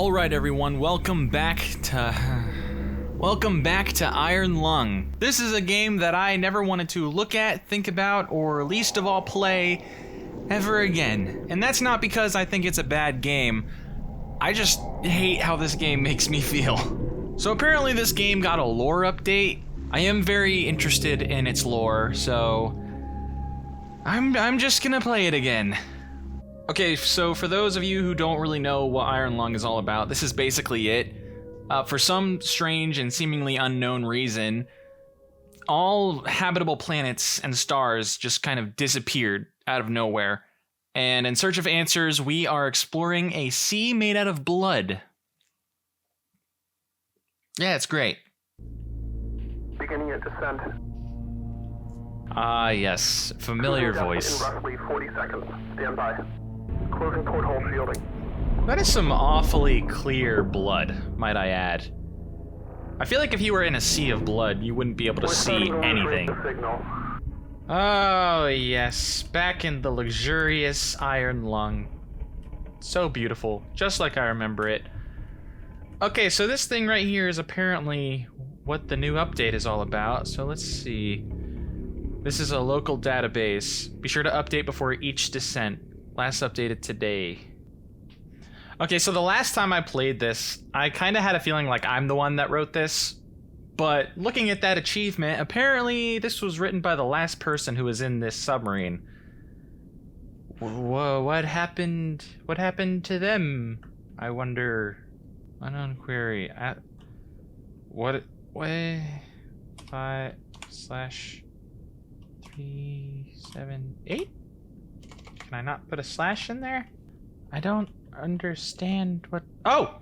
Alright everyone, welcome back to Iron Lung. This is a game that I never wanted to look at, think about, or least of all play ever again. And that's not because I think it's a bad game. I just hate how this game makes me feel. So apparently this game got a lore update. I am very interested in its lore, so I'm just gonna play it again. Okay, so for those of you who don't really know what Iron Lung is all about, this is basically it. For some strange and seemingly unknown reason, all habitable planets and stars just kind of disappeared out of nowhere. And in search of answers, we are exploring a sea made out of blood. Yeah, it's great. Beginning your descent. Ah, yes. Familiar voice. In roughly 40 seconds. Stand by. Closing porthole shielding. That is some awfully clear blood, might I add. I feel like if you were in a sea of blood, you wouldn't be able to see anything. Oh, yes. Back in the luxurious Iron Lung. So beautiful. Just like I remember it. Okay, so this thing right here is apparently what the new update is all about. So let's see. This is a local database. Be sure to update before each descent. Last updated today. Okay, so the last time I played this, I kind of had a feeling like I'm the one that wrote this. But looking at that achievement, apparently this was written by the last person who was in this submarine. Whoa, what happened? What happened to them? I wonder. Unknown query. What? 5/378? Can I not put a slash in there? I don't understand what... Oh!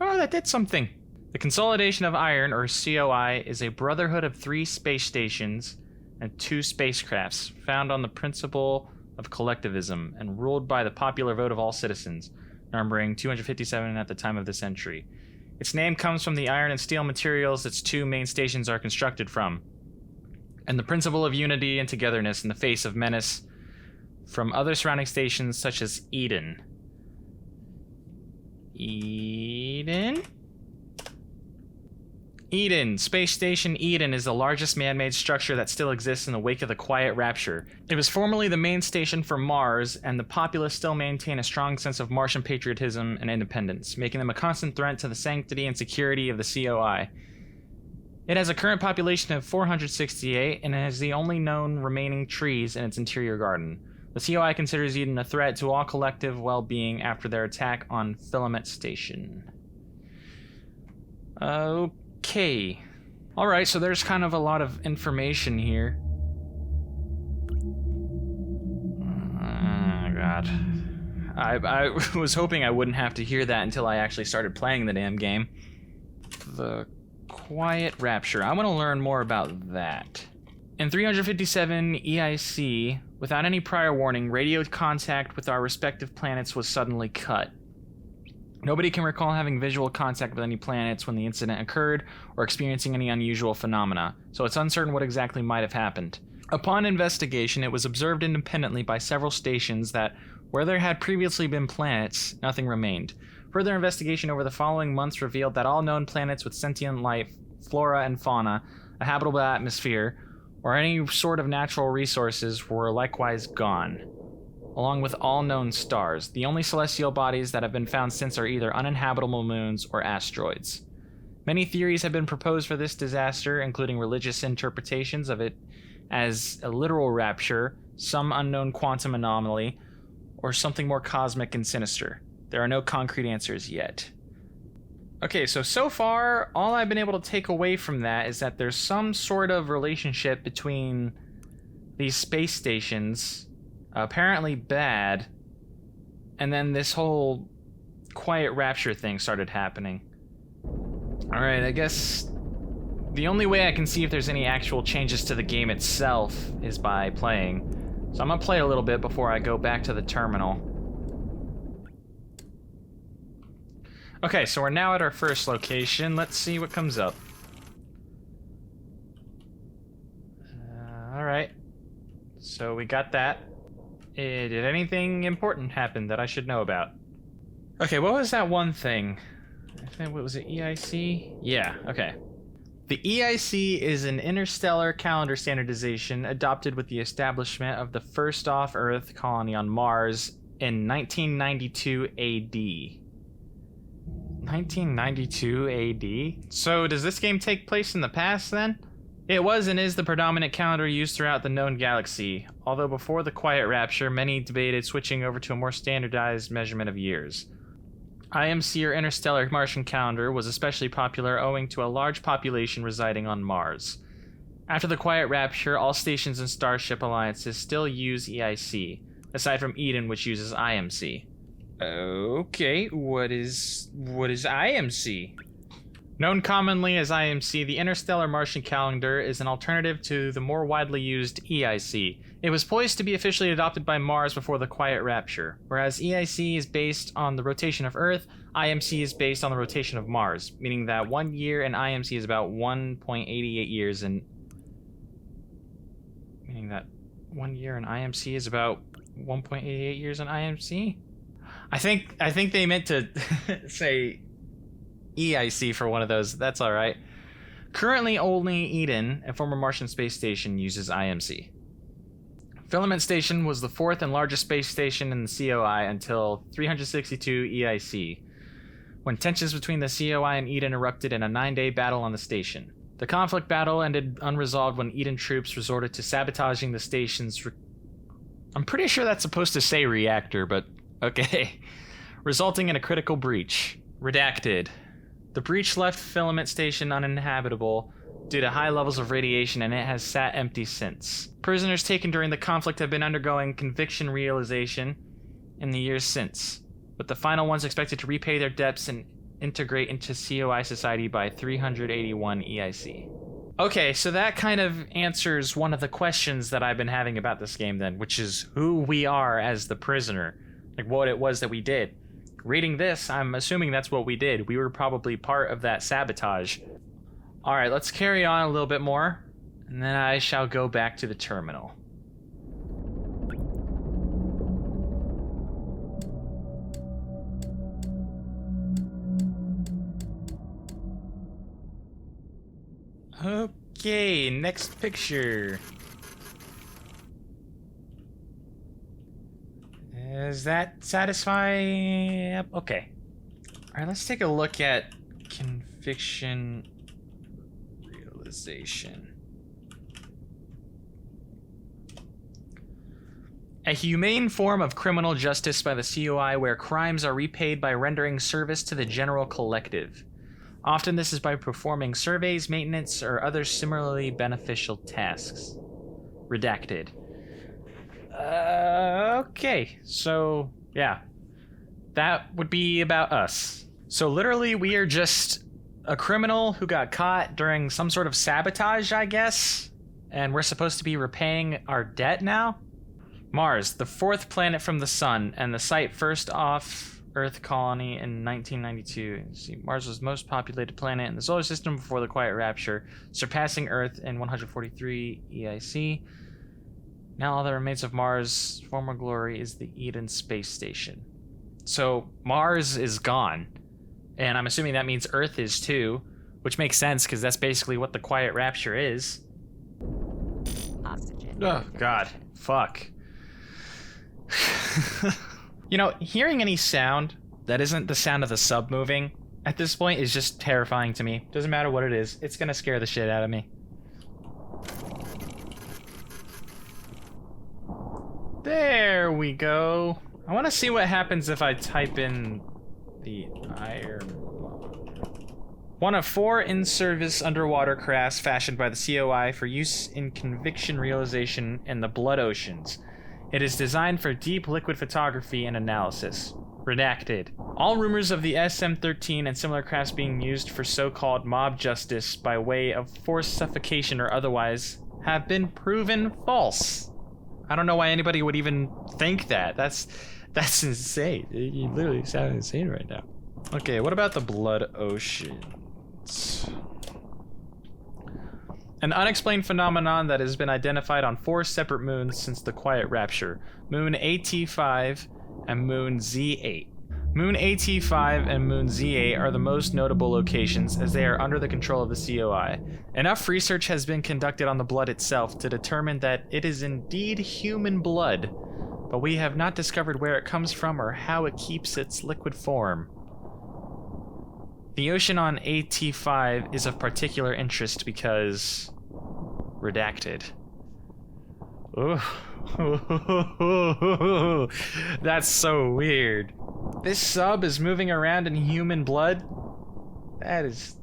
Oh, that did something. The Consolidation of Iron, or COI, is a brotherhood of 3 space stations and 2 spacecrafts, found on the principle of collectivism and ruled by the popular vote of all citizens, numbering 257 at the time of this entry. Its name comes from the iron and steel materials its 2 main stations are constructed from, and the principle of unity and togetherness in the face of menace from other surrounding stations such as Eden. Eden. Space Station Eden is the largest man-made structure that still exists in the wake of the Quiet Rapture. It was formerly the main station for Mars, and the populace still maintain a strong sense of Martian patriotism and independence, making them a constant threat to the sanctity and security of the COI. It has a current population of 468 and has the only known remaining trees in its interior garden. The COI considers Eden a threat to all collective well-being after their attack on Filament Station. Okay. Alright, so there's kind of a lot of information here. Oh, God. I was hoping I wouldn't have to hear that until I actually started playing the damn game. The Quiet Rapture. I want to learn more about that. In 357 EIC, without any prior warning, radio contact with our respective planets was suddenly cut. Nobody can recall having visual contact with any planets when the incident occurred or experiencing any unusual phenomena, so it's uncertain what exactly might have happened. Upon investigation, it was observed independently by several stations that, where there had previously been planets, nothing remained. Further investigation over the following months revealed that all known planets with sentient life, flora and fauna, a habitable atmosphere, or any sort of natural resources were likewise gone, along with all known stars. The only celestial bodies that have been found since are either uninhabitable moons or asteroids. Many theories have been proposed for this disaster, including religious interpretations of it as a literal rapture, some unknown quantum anomaly, or something more cosmic and sinister. There are no concrete answers yet. Okay, so far, all I've been able to take away from that is that there's some sort of relationship between these space stations, apparently bad, and then this whole Quiet Rapture thing started happening. Alright, I guess the only way I can see if there's any actual changes to the game itself is by playing. So I'm gonna play a little bit before I go back to the terminal. Okay, so we're now at our first location. Let's see what comes up. Alright. So we got that. Did anything important happen that I should know about? Okay, what was that one thing? I think, what was it, EIC? Yeah, okay. The EIC is an interstellar calendar standardization adopted with the establishment of the first off-Earth colony on Mars in 1992 AD. 1992 AD? So does this game take place in the past then? It was and is the predominant calendar used throughout the known galaxy, although before the Quiet Rapture, many debated switching over to a more standardized measurement of years. IMC, or Interstellar Martian Calendar, was especially popular owing to a large population residing on Mars. After the Quiet Rapture, all stations and Starship alliances still use EIC, aside from Eden, which uses IMC. Okay, what is IMC? Known commonly as IMC, the Interstellar Martian Calendar is an alternative to the more widely used EIC. It was poised to be officially adopted by Mars before the Quiet Rapture. Whereas EIC is based on the rotation of Earth, IMC is based on the rotation of Mars, meaning that 1 year in IMC is about 1.88 years in... Meaning that 1 year in IMC is about 1.88 years in IMC? I think they meant to say EIC for one of those. That's all right. Currently, only Eden, a former Martian space station, uses IMC. Filament Station was the fourth and largest space station in the COI until 362 EIC, when tensions between the COI and Eden erupted in a 9-day battle on the station. The conflict battle ended unresolved when Eden troops resorted to sabotaging the station's... I'm pretty sure that's supposed to say reactor, but okay. Resulting in a critical breach. Redacted. The breach left Filament Station uninhabitable due to high levels of radiation, and it has sat empty since. Prisoners taken during the conflict have been undergoing conviction realization in the years since, with the final ones expected to repay their debts and integrate into COI society by 381 EIC. Okay, so that kind of answers one of the questions that I've been having about this game then, which is who we are as the prisoner, like what it was that we did. Reading this, I'm assuming that's what we did. We were probably part of that sabotage. Alright, let's carry on a little bit more, and then I shall go back to the terminal. Okay, next picture. Does that satisfy? Yep, okay. Alright, let's take a look at conviction realization. A humane form of criminal justice by the COI where crimes are repaid by rendering service to the general collective. Often this is by performing surveys, maintenance, or other similarly beneficial tasks. Redacted. Okay, so yeah, that would be about us. So literally we are just a criminal who got caught during some sort of sabotage, I guess, and we're supposed to be repaying our debt now? Mars, the fourth planet from the sun, and the site first off Earth colony in 1992. See, Mars was the most populated planet in the solar system before the Quiet Rapture, surpassing Earth in 143 EIC. Now all that remains of Mars' former glory is the Eden space station. So Mars is gone, and I'm assuming that means Earth is too, which makes sense because that's basically what the Quiet Rapture is. Oxygen. Oh God, fuck. You know, hearing any sound that isn't the sound of the sub moving at this point is just terrifying to me. Doesn't matter what it is, it's gonna scare the shit out of me. There we go. I want to see what happens if I type in the iron. One of 4 in-service underwater crafts fashioned by the COI for use in conviction realization in the blood oceans. It is designed for deep liquid photography and analysis. Redacted. All rumors of the SM-13 and similar crafts being used for so-called mob justice by way of forced suffocation or otherwise have been proven false. I don't know why anybody would even think that. That's insane. You literally sound insane right now. Okay, what about the blood oceans? An unexplained phenomenon that has been identified on 4 separate moons since the Quiet Rapture. Moon AT5 and Moon Z8. Moon AT5 and Moon Z8 are the most notable locations as they are under the control of the COI. Enough research has been conducted on the blood itself to determine that it is indeed human blood, but we have not discovered where it comes from or how it keeps its liquid form. The ocean on AT5 is of particular interest because... redacted. Ooh. That's so weird. This sub is moving around in human blood? That's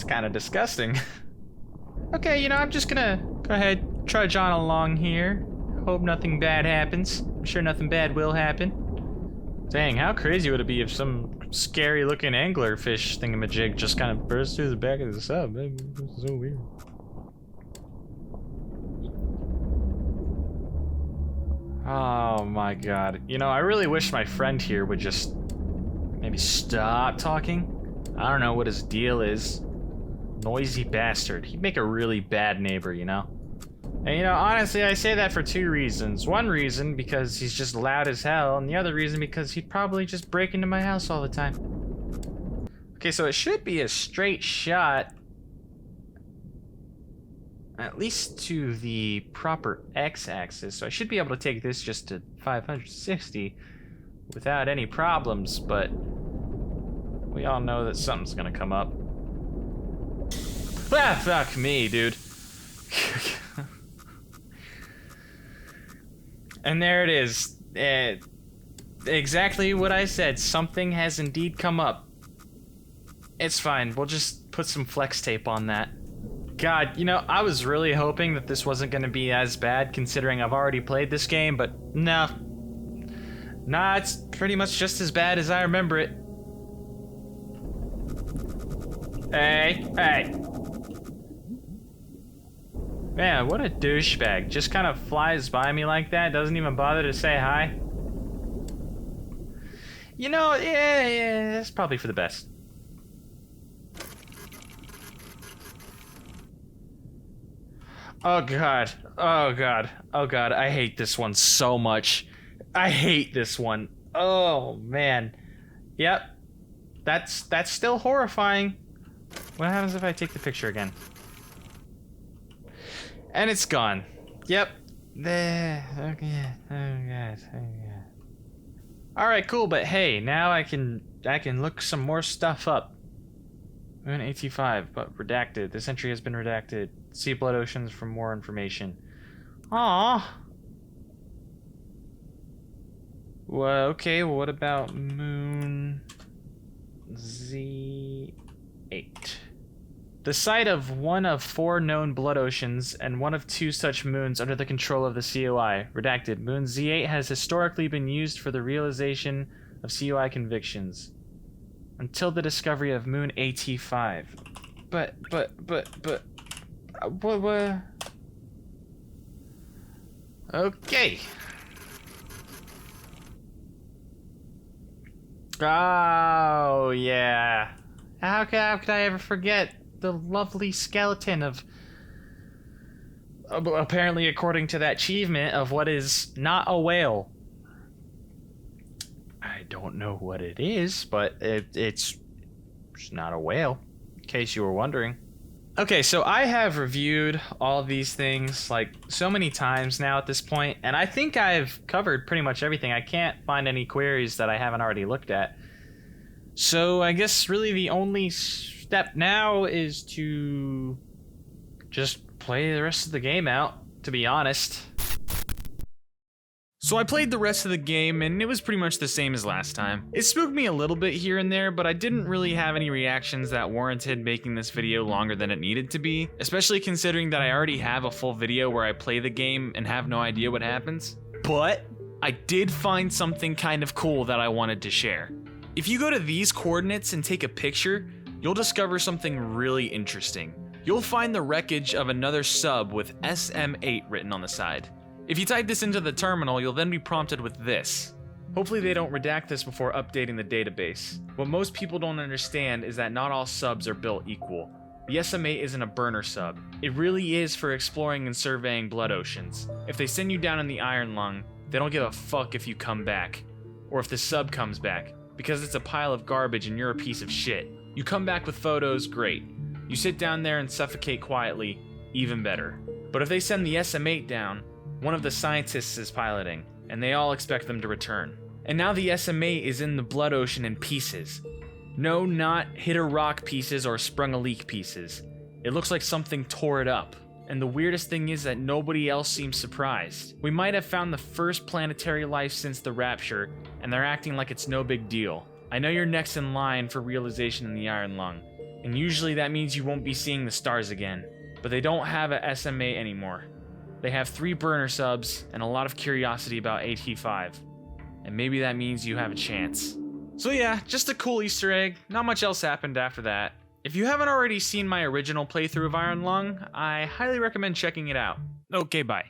kind of disgusting. Okay, you know, I'm just gonna go ahead, trudge on along here. Hope nothing bad happens. I'm sure nothing bad will happen. Dang, how crazy would it be if some scary looking anglerfish thingamajig just kind of burst through the back of the sub? That's so weird. Oh my god. You know, I really wish my friend here would just maybe stop talking. I don't know what his deal is. Noisy bastard. He'd make a really bad neighbor, you know? And you know, honestly, I say that for two reasons. One reason, because he's just loud as hell, and the other reason, because he'd probably just break into my house all the time. Okay, so it should be a straight shot, at least to the proper x-axis, so I should be able to take this just to 560 without any problems, but we all know that something's gonna come up. Ah, fuck me, dude. And there it is. Exactly what I said. Something has indeed come up. It's fine. We'll just put some flex tape on that. God, you know, I was really hoping that this wasn't going to be as bad considering I've already played this game, but no. Nah, it's pretty much just as bad as I remember it. Hey. Man, what a douchebag. Just kind of flies by me like that, doesn't even bother to say hi. You know, yeah, that's probably for the best. Oh god, I hate this one so much. I hate this one. Oh man. Yep. That's still horrifying. What happens if I take the picture again? And it's gone. Yep. There. Okay. Oh god. Alright, cool, but hey, now I can look some more stuff up. Moon AT5, but redacted. This entry has been redacted. See Blood Oceans for more information. Aww. Well, okay, well, what about Moon Z8? The site of one of 4 known blood oceans and one of 2 such moons under the control of the COI. Redacted. Moon Z8 has historically been used for the realization of COI convictions. Until the discovery of Moon AT5. But, what? Okay. Oh, yeah. How could I ever forget the lovely skeleton of, apparently according to that achievement, of what is not a whale. I don't know what it is, but it's not a whale, in case you were wondering. Okay, so I have reviewed all these things like so many times now at this point, and I think I've covered pretty much everything. I can't find any queries that I haven't already looked at. So I guess really the only step now is to just play the rest of the game out, to be honest. So I played the rest of the game, and it was pretty much the same as last time. It spooked me a little bit here and there, but I didn't really have any reactions that warranted making this video longer than it needed to be, especially considering that I already have a full video where I play the game and have no idea what happens. But I did find something kind of cool that I wanted to share. If you go to these coordinates and take a picture, you'll discover something really interesting. You'll find the wreckage of another sub with SM8 written on the side. If you type this into the terminal, you'll then be prompted with this. Hopefully they don't redact this before updating the database. What most people don't understand is that not all subs are built equal. The SM8 isn't a burner sub. It really is for exploring and surveying blood oceans. If they send you down in the iron lung, they don't give a fuck if you come back. or if the sub comes back, because it's a pile of garbage and you're a piece of shit. You come back with photos, great. You sit down there and suffocate quietly, even better. But if they send the SM-8 down, one of the scientists is piloting, and they all expect them to return. And now the SM-8 is in the blood ocean in pieces. No, not hit a rock pieces or sprung a leak pieces. It looks like something tore it up. And the weirdest thing is that nobody else seems surprised. We might have found the first planetary life since the Rapture, and they're acting like it's no big deal. I know you're next in line for realization in the Iron Lung, and usually that means you won't be seeing the stars again. But they don't have a SM-8 anymore. They have 3 burner subs and a lot of curiosity about AT-5. And maybe that means you have a chance. So yeah, just a cool Easter egg. Not much else happened after that. If you haven't already seen my original playthrough of Iron Lung, I highly recommend checking it out. Okay, bye.